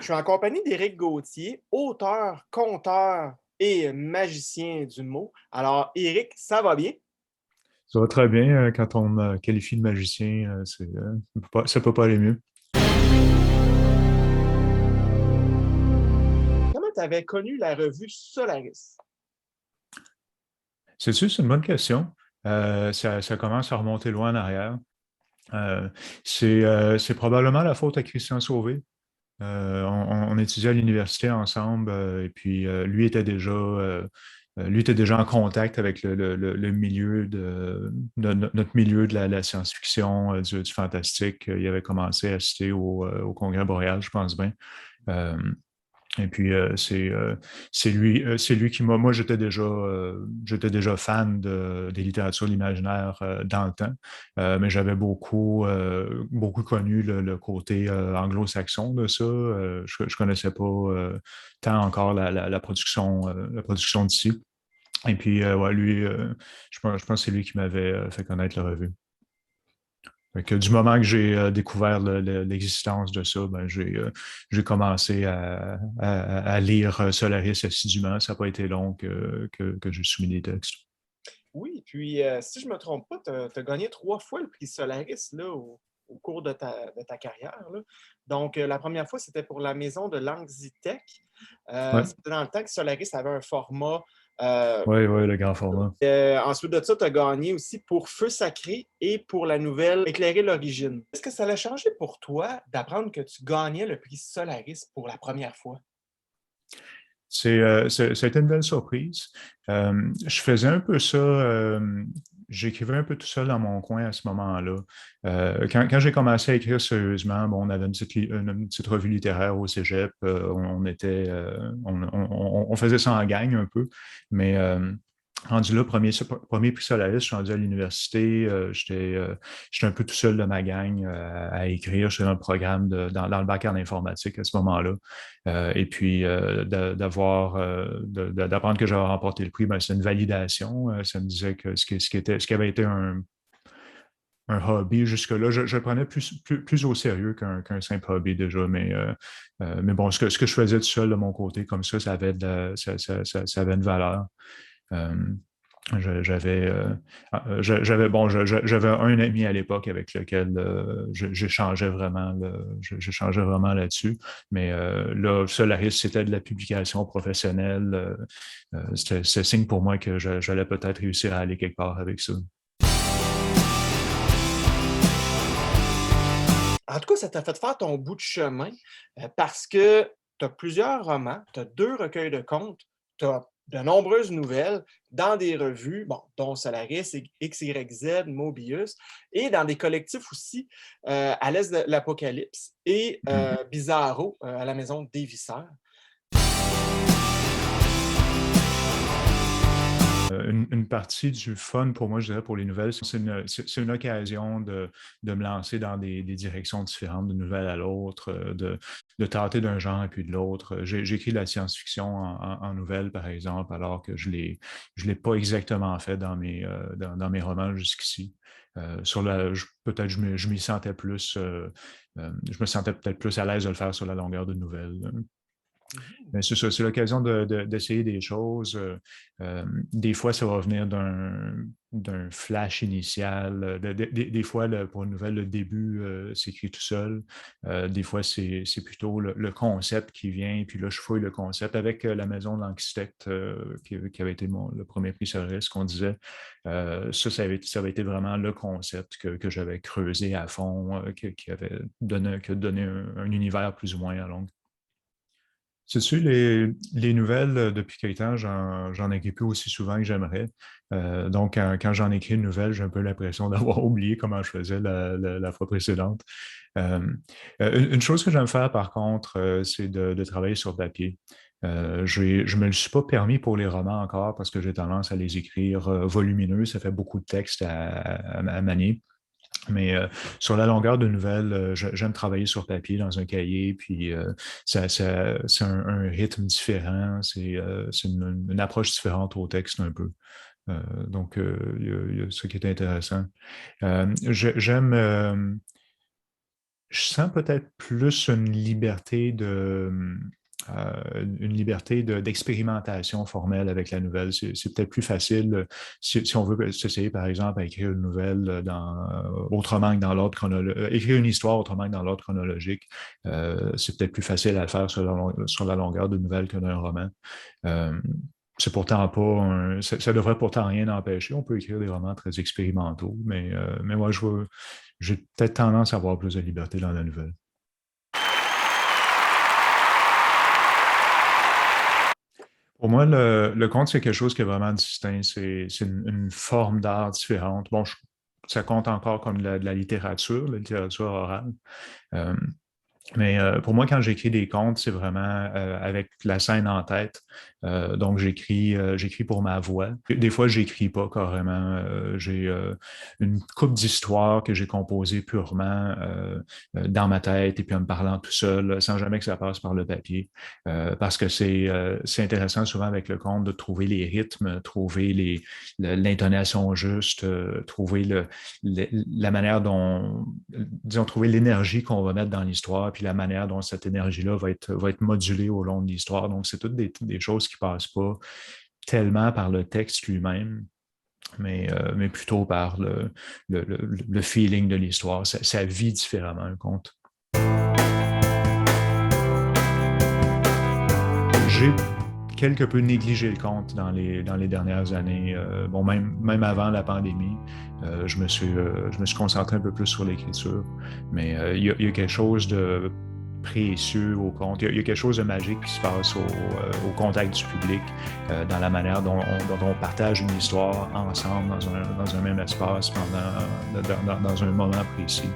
Je suis en compagnie d'Éric Gauthier, auteur, conteur et magicien du mot. Alors, Éric, ça va bien? Ça va très bien quand on me qualifie de magicien, ça peut pas aller mieux. Comment tu avais connu la revue Solaris? Sais-tu, c'est une bonne question. Ça commence à remonter loin en arrière. Euh, c'est probablement la faute à Christian Sauvé. On étudiait à l'université ensemble et puis lui était déjà en contact avec le milieu notre milieu de la science-fiction, du fantastique. Il avait commencé à assister au Congrès boréal, je pense bien. Euh, Et puis, c'est lui qui m'a. Moi, j'étais déjà fan des littératures de l'imaginaire dans le temps, mais j'avais beaucoup connu le côté anglo-saxon de ça. Je connaissais pas tant encore la production d'ici. Et puis, ouais, lui, je pense que c'est lui qui m'avait fait connaître la revue. Fait que du moment que j'ai découvert l'existence de ça, ben, j'ai commencé à lire Solaris assidûment. Ça n'a pas été long que j'ai soumis des textes. Oui, puis si je ne me trompe pas, tu as gagné 3 fois le prix Solaris là, au cours de ta carrière, là. Donc, la première fois, c'était pour la maison de Lanxitech. Ouais, C'était dans le temps que Solaris avait un format. euh, ouais, ouais, le grand format. Ensuite de ça, tu as gagné aussi pour Feu sacré et pour la nouvelle Éclairer l'origine. Est-ce que ça a changé pour toi d'apprendre que tu gagnais le prix Solaris pour la première fois? Ça a été une belle surprise. Je faisais un peu ça, j'écrivais un peu tout seul dans mon coin à ce moment-là. Quand j'ai commencé à écrire sérieusement, bon, on avait une petite revue littéraire au Cégep, on faisait ça en gang un peu, mais rendu là, premier prix Solaris, je suis rendu à l'université, j'étais un peu tout seul de ma gang à écrire, j'étais dans le programme dans le bac en informatique à ce moment-là. Et puis, d'apprendre que j'avais remporté le prix, ben, c'est une validation. Ça me disait que ce qui avait été un hobby jusque-là, je le prenais plus au sérieux qu'un simple hobby déjà. Mais bon, ce que je faisais tout seul de mon côté, comme ça avait ça avait une valeur. Euh, j'avais j'avais un ami à l'époque avec lequel j'échangeais vraiment j'échangeais vraiment là-dessus, mais là Solaris c'était de la publication professionnelle, c'était signe pour moi que j'allais peut-être réussir à aller quelque part avec ça. En tout cas, ça t'a fait faire ton bout de chemin parce que tu as plusieurs romans, tu as 2 recueils de contes, tu as de nombreuses nouvelles dans des revues, bon, dont Solaris, XYZ, Mobius, et dans des collectifs aussi, à l'Est de l'Apocalypse et Mhm. Bizarro à la maison Dévisseur. Une partie du fun pour moi, je dirais, pour les nouvelles, c'est une occasion de me lancer dans des directions différentes, de nouvelle à l'autre, de tâter d'un genre et puis de l'autre. J'écris de la science-fiction en nouvelles, par exemple, alors que je l'ai pas exactement fait dans mes romans jusqu'ici. Peut-être je m'y sentais plus, je me sentais peut-être plus à l'aise de le faire sur la longueur de nouvelles. Mhm. Mais c'est ça, c'est l'occasion d'essayer des choses. Des fois, ça va venir d'un flash initial. Des fois, pour une nouvelle, le début s'écrit tout seul. Des fois, c'est plutôt le concept qui vient, puis là, je fouille le concept avec la maison de l'architecte qui avait été le premier prix Solaris, qu'on disait. Ça avait été vraiment le concept que j'avais creusé à fond, qui a donné un univers plus ou moins à long. Sais-tu, les nouvelles, depuis quelque temps, j'en écris plus aussi souvent que j'aimerais. Donc, quand j'en écris une nouvelle, j'ai un peu l'impression d'avoir oublié comment je faisais la fois précédente. Euh, une chose que j'aime faire, par contre, c'est de travailler sur papier. Je me le suis pas permis pour les romans encore parce que j'ai tendance à les écrire volumineux. Ça fait beaucoup de texte à manier. Mais sur la longueur de nouvelles, j'aime travailler sur papier dans un cahier, puis c'est un rythme différent, c'est une approche différente au texte un peu. Donc, il y a ça qui est intéressant. Euh, je- j'aime, euh, je sens peut-être plus une liberté d'expérimentation formelle avec la nouvelle. C'est peut-être plus facile si on veut s'essayer, par exemple, à écrire une nouvelle autrement que dans l'ordre chronologique, écrire une histoire autrement que dans l'ordre chronologique. C'est peut-être plus facile à le faire sur la longueur d'une nouvelle que d'un roman. Euh, c'est pourtant pas ça devrait pourtant rien empêcher. On peut écrire des romans très expérimentaux, mais moi, j'ai peut-être tendance à avoir plus de liberté dans la nouvelle. Pour moi, le conte, c'est quelque chose qui est vraiment distinct. C'est une forme d'art différente. Bon, ça compte encore comme de la littérature, la littérature orale. Euh, mais pour moi, quand j'écris des contes, c'est vraiment avec la scène en tête. Donc, j'écris pour ma voix. Des fois, j'écris pas carrément. J'ai une couple d'histoires que j'ai composées purement dans ma tête et puis en me parlant tout seul, sans jamais que ça passe par le papier. Parce que c'est intéressant souvent avec le conte de trouver les rythmes, trouver l'intonation juste, trouver la manière dont, disons, trouver l'énergie qu'on va mettre dans l'histoire, puis la manière dont cette énergie-là va être modulée au long de l'histoire. Donc, c'est toutes des choses qui ne passent pas tellement par le texte lui-même, mais plutôt par le feeling de l'histoire. Ça vit différemment un conte. J'ai quelque peu négligé le conte dans les dernières années. Bon, même avant la pandémie, je me suis concentré un peu plus sur l'écriture. Mais il y a quelque chose de précieux au conte. Il y a quelque chose de magique qui se passe au contact du public, dans la manière dont on partage une histoire ensemble dans un même espace dans un moment précis.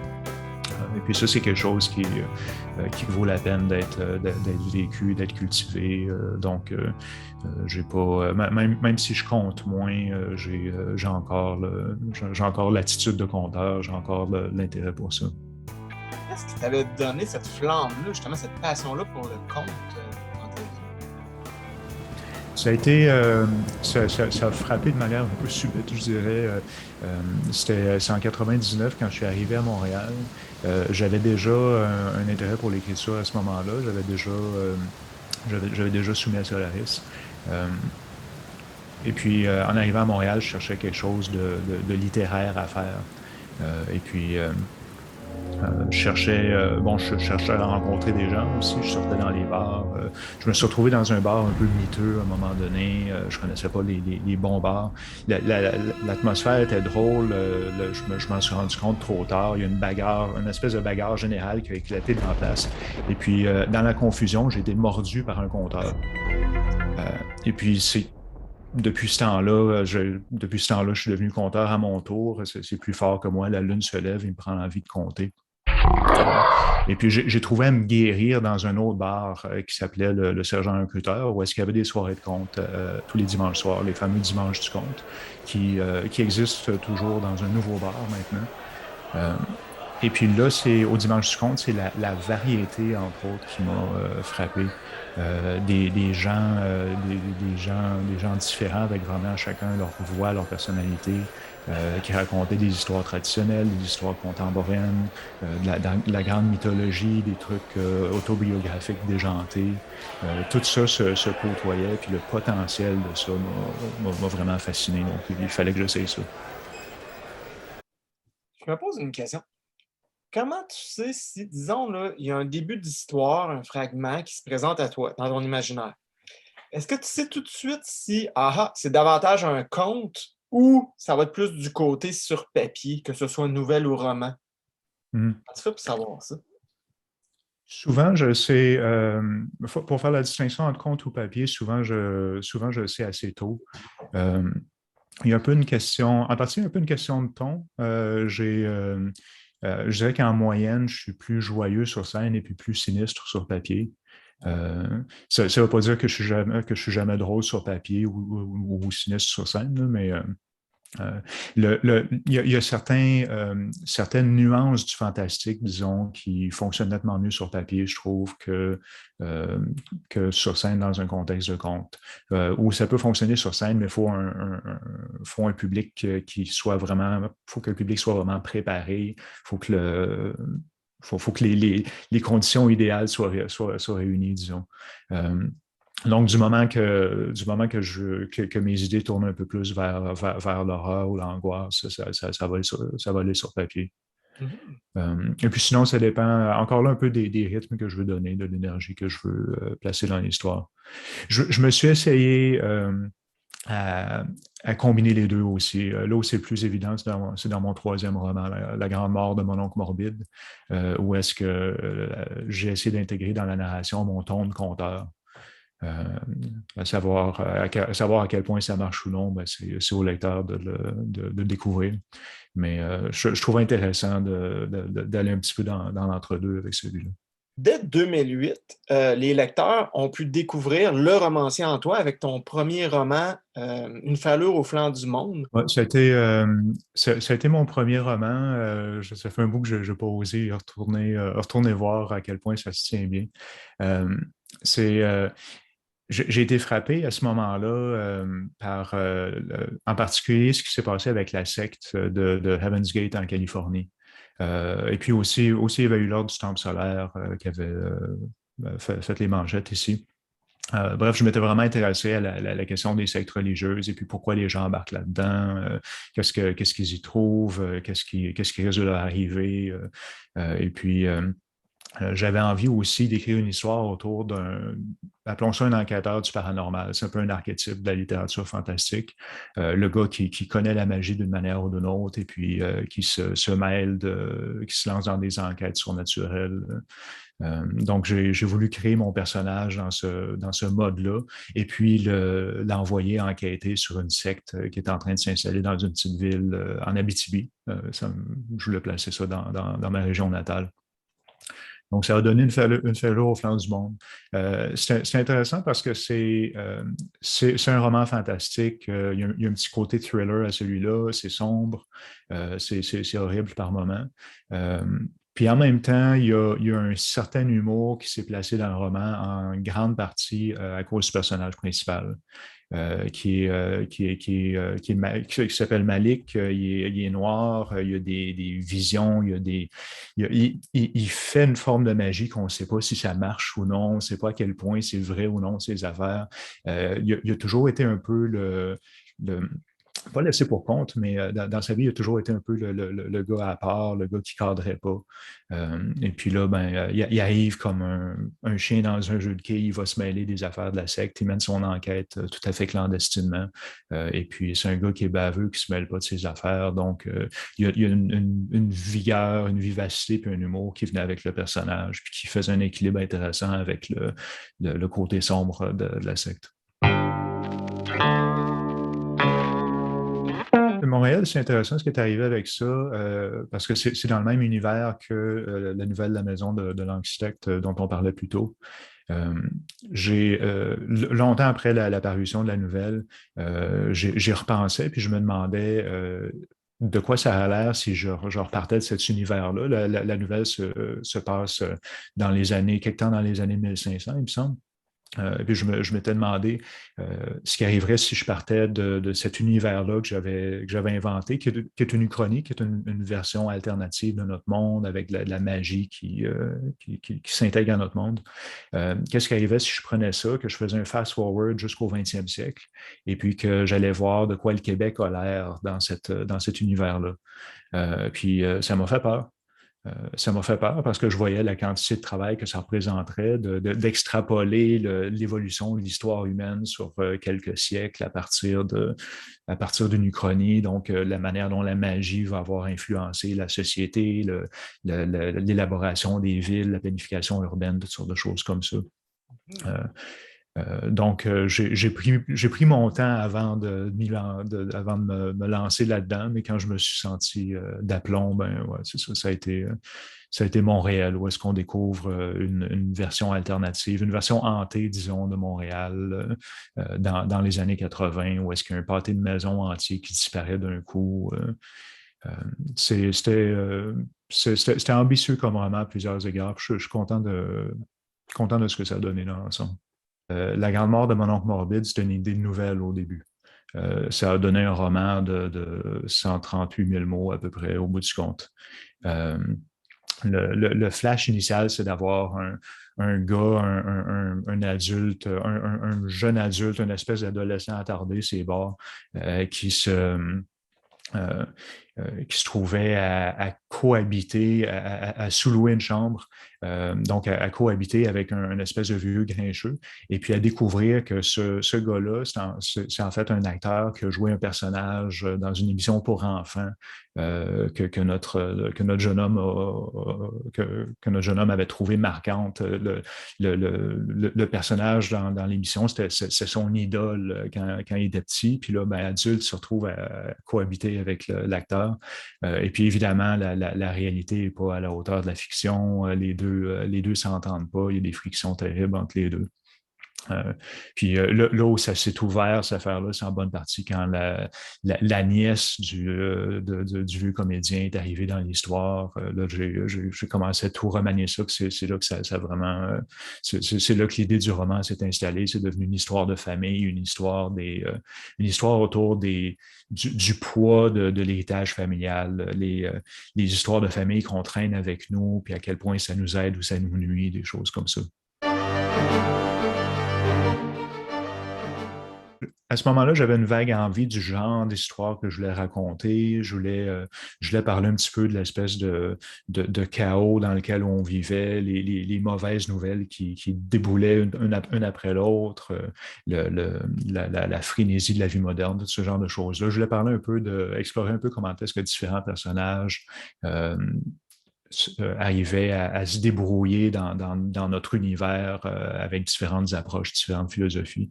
Et puis ça, c'est quelque chose qui vaut la peine d'être vécu, d'être cultivé. Donc, j'ai pas, même si je compte moins, j'ai encore l'attitude de conteur, j'ai encore l'intérêt pour ça. Qu'est-ce qui t'avait donné cette flamme-là, justement, cette passion-là pour le conte dans ta vie? Ça a été, ça a frappé de manière un peu subite, je dirais. C'est en 99 quand je suis arrivé à Montréal. J'avais déjà un intérêt pour l'écriture à ce moment-là. J'avais déjà soumis à Solaris. Et puis, en arrivant à Montréal, je cherchais quelque chose de littéraire à faire. Et puis, je cherchais à rencontrer des gens aussi. Je sortais dans les bars. Je me suis retrouvé dans un bar un peu miteux à un moment donné. Je connaissais pas les bons bars. L'atmosphère était drôle. Je m'en suis rendu compte trop tard. Il y a une espèce de bagarre générale qui a éclaté dans la place. Et puis, dans la confusion, j'ai été mordu par un compteur. Et puis, depuis ce temps-là, je suis devenu compteur à mon tour. C'est plus fort que moi. La lune se lève, il me prend l'envie de compter. Et puis, j'ai trouvé à me guérir dans un autre bar qui s'appelait le Sergent Recruteur, où est-ce qu'il y avait des soirées de conte tous les dimanches soirs, les fameux dimanches du conte, qui existent toujours dans un nouveau bar maintenant. Et puis là, au dimanche du conte, c'est la variété, entre autres, qui m'a frappé. Des gens différents avec vraiment chacun leur voix, leur personnalité, qui racontaient des histoires traditionnelles, des histoires contemporaines, de la grande mythologie, des trucs autobiographiques déjantés. Tout ça se côtoyait, puis le potentiel de ça m'a vraiment fasciné. Donc, il fallait que j'essaye ça. Je me pose une question. Comment tu sais si, disons, là, il y a un début d'histoire, un fragment qui se présente à toi, dans ton imaginaire? Est-ce que tu sais tout de suite si, c'est davantage un conte ou ça va être plus du côté sur papier, que ce soit nouvelle ou roman? Mm. Comment tu fais pour savoir ça? Souvent, je sais, pour faire la distinction entre conte ou papier, souvent, je le sais assez tôt. Il y a un peu une question, en partie, un peu une question de ton. Je dirais qu'en moyenne, je suis plus joyeux sur scène et puis plus sinistre sur papier. Ça ne veut pas dire que je suis jamais drôle sur papier ou sinistre sur scène, là, mais il y a certaines nuances du fantastique, disons, qui fonctionnent nettement mieux sur papier, je trouve, que sur scène dans un contexte de conte. Où ça peut fonctionner sur scène, mais il faut un public qui soit vraiment, faut que le public soit vraiment préparé, faut que faut que les conditions idéales soient réunies, disons. Donc, que mes idées tournent un peu plus vers l'horreur ou l'angoisse, ça va aller sur papier. Mhm. Et puis sinon, ça dépend encore là un peu des rythmes que je veux donner, de l'énergie que je veux placer dans l'histoire. Je me suis essayé à, à combiner les deux aussi. Là où c'est le plus évident, c'est dans mon troisième roman, La Grande Mort de mon oncle morbide, où est-ce que j'ai essayé d'intégrer dans la narration mon ton de conteur. À savoir à quel point ça marche ou non, ben c'est au lecteur de le découvrir. Mais je trouve intéressant d'aller un petit peu dans l'entre-deux avec celui-là. Dès 2008, les lecteurs ont pu découvrir le romancier en toi avec ton premier roman, Une Fêlure au flanc du monde. Ouais, ça a été mon premier roman. Ça fait un bout que je n'ai pas osé retourner voir à quel point ça se tient bien. Euh, c'est, j'ai été frappé à ce moment-là par, en particulier, ce qui s'est passé avec la secte de Heaven's Gate en Californie. Et puis aussi, il y avait eu l'Ordre du Temple solaire qui avait fait les manchettes ici. Bref, je m'étais vraiment intéressé à la question des sectes religieuses et puis pourquoi les gens embarquent là-dedans, qu'est-ce qu'ils y trouvent, qu'est-ce qui risque de leur arriver. Et puis, j'avais envie aussi d'écrire une histoire autour appelons ça un enquêteur du paranormal. C'est un peu un archétype de la littérature fantastique. Le gars qui connaît la magie d'une manière ou d'une autre et puis qui se mêle, qui se lance dans des enquêtes surnaturelles. Donc, j'ai voulu créer mon personnage dans ce mode-là et puis l'envoyer enquêter sur une secte qui est en train de s'installer dans une petite ville en Abitibi. Je voulais placer ça dans ma région natale. Donc, ça a donné une fêlure au flanc du monde. C'est intéressant parce que c'est un roman fantastique. Il y a un petit côté thriller à celui-là. C'est sombre. C'est horrible par moments. Puis en même temps, il y a un certain humour qui s'est placé dans le roman en grande partie à cause du personnage principal. Qui s'appelle Malik. Il est noir, il y a des visions, il fait une forme de magie qu'on ne sait pas si ça marche ou non, on ne sait pas à quel point c'est vrai ou non ces affaires. Il a toujours été un peu pas laissé pour compte, mais dans sa vie, il a toujours été un peu le gars à part, le gars qui ne cadrait pas. Et puis là, il arrive comme un chien dans un jeu de quilles, il va se mêler des affaires de la secte, il mène son enquête tout à fait clandestinement. Et puis, c'est un gars qui est baveux, qui ne se mêle pas de ses affaires. Donc, il y a une vigueur, une vivacité, puis un humour qui venait avec le personnage, puis qui faisait un équilibre intéressant avec le côté sombre de la secte. Montréal, c'est intéressant ce qui est arrivé avec ça, parce que c'est dans le même univers que la nouvelle La Maison de l'architecte dont on parlait plus tôt. Longtemps après la parution de la nouvelle, j'y repensais, puis je me demandais de quoi ça a l'air si je repartais de cet univers-là. La nouvelle se passe quelque temps dans les années 1500, il me semble. Puis je m'étais demandé ce qui arriverait si je partais de cet univers-là que j'avais inventé, qui est une uchronie, qui est une version alternative de notre monde avec de la magie qui s'intègre à notre monde. Qu'est-ce qui arrivait si je prenais ça, que je faisais un fast-forward jusqu'au 20e siècle, et puis que j'allais voir de quoi le Québec a l'air dans cet univers-là. Puis ça m'a fait peur. Ça m'a fait peur parce que je voyais la quantité de travail que ça représenterait d'extrapoler l'évolution de l'histoire humaine sur quelques siècles à partir d'une uchronie, donc la manière dont la magie va avoir influencé la société, l'élaboration des villes, la planification urbaine, toutes sortes de choses comme ça. Donc, j'ai pris mon temps avant de me lancer là-dedans, mais quand je me suis senti d'aplomb, ouais, c'est ça, ça a été Montréal, où est-ce qu'on découvre une version alternative, une version hantée, disons, de Montréal dans les années 80, où est-ce qu'il y a un pâté de maison entier qui disparaît d'un coup. C'était ambitieux comme roman à plusieurs égards. Je suis content de ce que ça a donné dans l'ensemble. La Grande Mort de mon oncle morbide, c'était une idée nouvelle au début. Ça a donné un roman de 138 000 mots à peu près au bout du compte. le flash initial, c'est d'avoir un gars, un adulte, un jeune adulte, une espèce d'adolescent attardé, c'est bords, euh, qui se trouvait à cohabiter, à sous-louer une chambre, donc à cohabiter avec un espèce de vieux grincheux, et puis à découvrir que ce gars-là, c'est en fait un acteur qui a joué un personnage dans une émission pour enfants que notre jeune homme que notre jeune homme avait trouvé marquante. Le personnage dans l'émission, c'est son idole quand il était petit, puis là, ben, adulte, se retrouve à cohabiter avec l'acteur. Et puis évidemment, la réalité n'est pas à la hauteur de la fiction. Les deux s'entendent pas. Il y a des frictions terribles entre les deux. Puis là où ça s'est ouvert, cette affaire-là, c'est en bonne partie quand la nièce du vieux comédien est arrivée dans l'histoire. Là, j'ai commencé à tout remanier ça, puis c'est là que ça vraiment... c'est là que l'idée du roman s'est installée. C'est devenu une histoire de famille, une histoire autour du poids de l'héritage familial, les histoires de famille qu'on traîne avec nous, puis à quel point ça nous aide ou ça nous nuit, des choses comme ça. À ce moment-là, j'avais une vague envie du genre d'histoire que je voulais raconter. Je voulais parler un petit peu de l'espèce de chaos dans lequel on vivait, les mauvaises nouvelles qui déboulaient une après l'autre, la frénésie de la vie moderne, tout ce genre de choses-là. Je voulais parler un peu explorer un peu comment est-ce que différents personnages arrivait à se débrouiller dans notre univers avec différentes approches, différentes philosophies.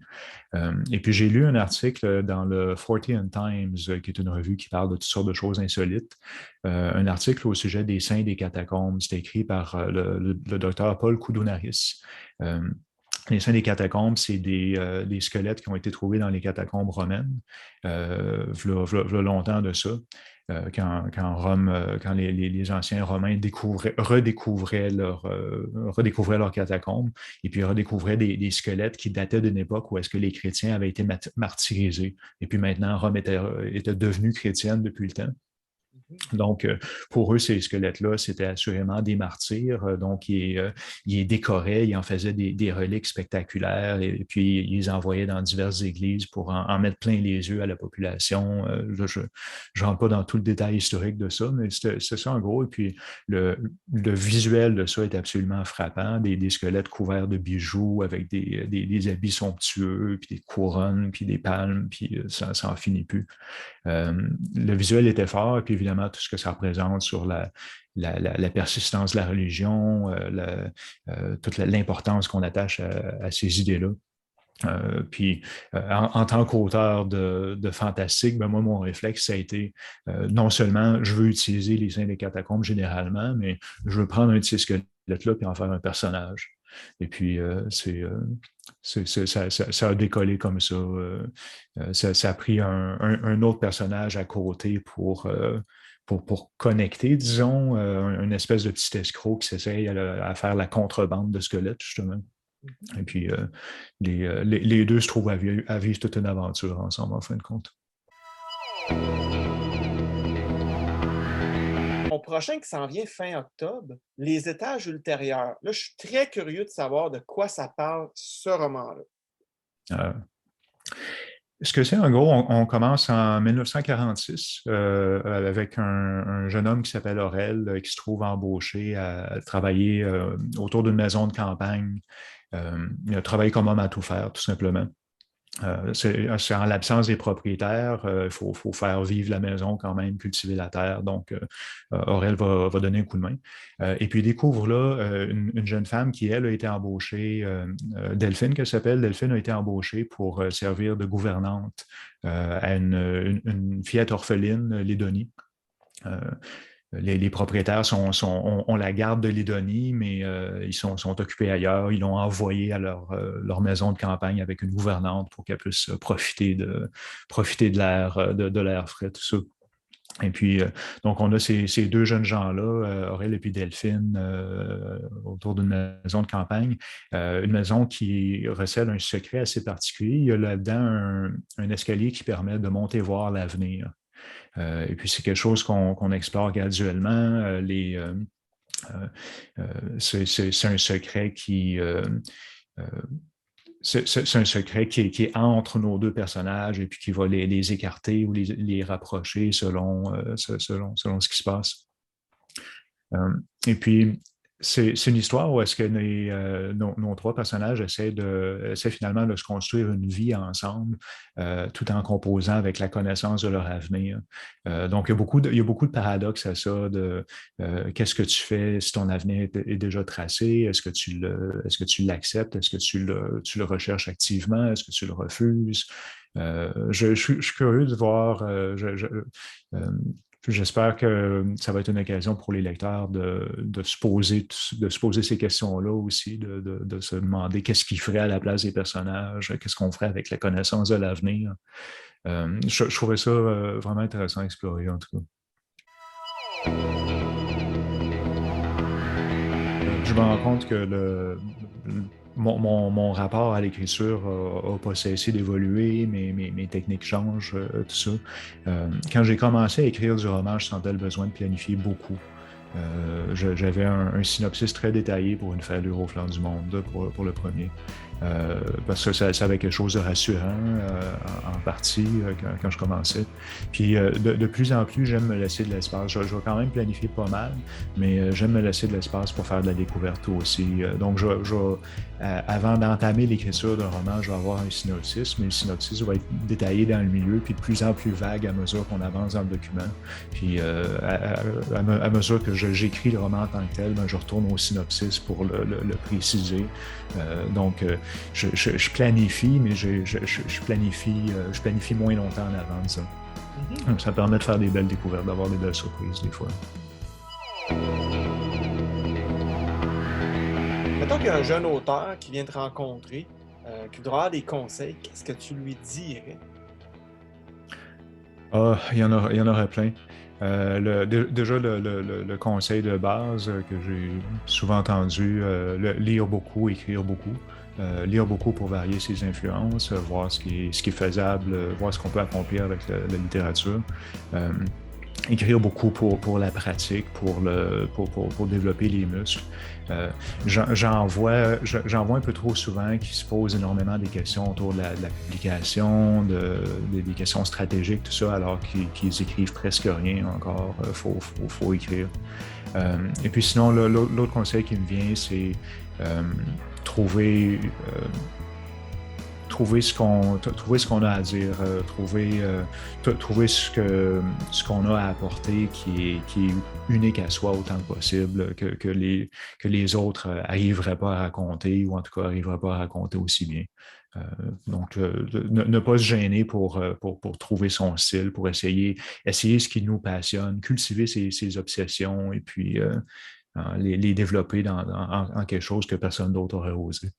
Et puis, j'ai lu un article dans le Fortean Times, qui est une revue qui parle de toutes sortes de choses insolites. Un article au sujet des saints des catacombes. C'était écrit par le docteur Paul Koudounaris. Les saints des catacombes, c'est des squelettes qui ont été trouvés dans les catacombes romaines, v'là longtemps de ça. Quand Rome, quand les anciens Romains redécouvraient leurs catacombes, et puis redécouvraient des squelettes qui dataient d'une époque où est-ce que les chrétiens avaient été martyrisés. Et puis maintenant, Rome était devenue chrétienne depuis le temps. Donc, pour eux, ces squelettes-là, c'était assurément des martyrs. Donc, ils les décoraient, ils en faisaient des reliques spectaculaires et puis ils les envoyaient dans diverses églises pour en mettre plein les yeux à la population. Là, je ne rentre pas dans tout le détail historique de ça, mais c'est ça en gros. Et puis, le visuel de ça est absolument frappant. Des squelettes couverts de bijoux avec des habits somptueux, puis des couronnes, puis des palmes, puis ça n'en finit plus. Le visuel était fort, et puis évidemment, tout ce que ça représente sur la persistance de la religion, toute l'importance qu'on attache à ces idées-là. Puis, en tant qu'auteur de fantastique, ben moi, mon réflexe, ça a été non seulement je veux utiliser les saints des catacombes généralement, mais je veux prendre un de ces squelettes-là puis en faire un personnage. Et puis, ça a décollé comme ça. Ça a pris un autre personnage à côté pour connecter, disons, une espèce de petit escroc qui s'essaye à faire la contrebande de squelettes, justement. Et puis, les deux se trouvent à vivre toute une aventure ensemble, en fin de compte. Mon prochain qui s'en vient fin octobre, Les étages ultérieurs. Là, je suis très curieux de savoir de quoi ça parle, ce roman-là. Ce que c'est, en gros, on commence en 1946 avec un jeune homme qui s'appelle Aurel, qui se trouve embauché à travailler autour d'une maison de campagne. Il a travaillé comme homme à tout faire, tout simplement. C'est en l'absence des propriétaires, il faut faire vivre la maison quand même, cultiver la terre. Donc, Aurel va donner un coup de main. Et puis, il découvre là une jeune femme qui, elle, a été embauchée, Delphine, qu'elle s'appelle. Delphine a été embauchée pour servir de gouvernante à une fillette orpheline, Lédonie. Les propriétaires ont la garde de Lédonie, mais ils sont occupés ailleurs. Ils l'ont envoyé à leur maison de campagne avec une gouvernante pour qu'elle puisse profiter de l'air frais, tout ça. Et puis, donc, on a ces deux jeunes gens-là, Aurel et puis Delphine, autour d'une maison de campagne. Une maison qui recèle un secret assez particulier. Il y a là-dedans un escalier qui permet de monter voir l'avenir. Et puis, c'est quelque chose qu'on explore graduellement. C'est un secret euh, c'est un secret qui est entre nos deux personnages et puis qui va les écarter ou les rapprocher selon ce qui se passe. Et puis, c'est une histoire où est-ce que nos trois personnages essaient finalement de se construire une vie ensemble, tout en composant avec la connaissance de leur avenir. Donc, il y a beaucoup de paradoxes à ça, de qu'est-ce que tu fais si ton avenir est déjà tracé? Est-ce que tu l'acceptes? Est-ce que tu le recherches activement? Est-ce que tu le refuses? Je suis curieux de voir. Euh, J'espère que ça va être une occasion pour les lecteurs de se poser ces questions-là aussi, de se demander qu'est-ce qu'ils feraient à la place des personnages, qu'est-ce qu'on ferait avec la connaissance de l'avenir. Je trouvais ça vraiment intéressant à explorer, en tout cas. Je me rends compte que mon rapport à l'écriture n'a pas cessé d'évoluer, mes techniques changent, tout ça. Quand j'ai commencé à écrire du roman, je sentais le besoin de planifier beaucoup. J'avais un synopsis très détaillé pour Une fêlure au flanc du monde pour le premier. Parce que ça avait quelque chose de rassurant en partie quand je commençais. Puis de plus en plus, j'aime me laisser de l'espace. Je vais quand même planifier pas mal, mais j'aime me laisser de l'espace pour faire de la découverte aussi. Donc, avant d'entamer l'écriture d'un roman, je vais avoir un synopsis, mais le synopsis va être détaillé dans le milieu, puis de plus en plus vague à mesure qu'on avance dans le document. Puis à mesure que j'écris le roman en tant que tel, ben, je retourne au synopsis pour le préciser. Donc, je planifie, mais je planifie moins longtemps en avance. Donc, ça permet de faire des belles découvertes, d'avoir des belles surprises des fois. Mettons qu'il y a un jeune auteur qui vient te rencontrer, qui voudra avoir des conseils, qu'est-ce que tu lui dirais? Ah, il y en aurait plein. Déjà, le conseil de base que j'ai souvent entendu, lire beaucoup, écrire beaucoup. Lire beaucoup pour varier ses influences, voir ce qui est faisable, voir ce qu'on peut accomplir avec la littérature. Écrire beaucoup pour la pratique, pour développer les muscles. J'en vois un peu trop souvent qui se posent énormément des questions autour de la publication, des questions stratégiques, tout ça, alors qu'ils écrivent presque rien encore. Faut écrire. Et puis sinon, l'autre conseil qui me vient, c'est trouver ce qu'on a à dire, trouver ce qu'on a à apporter qui est unique à soi autant que possible, que les autres n'arriveraient pas à raconter, ou en tout cas n'arriveraient pas à raconter aussi bien. Donc, ne pas se gêner pour trouver son style, pour essayer ce qui nous passionne, cultiver ses obsessions et puis les développer en quelque chose que personne d'autre aurait osé.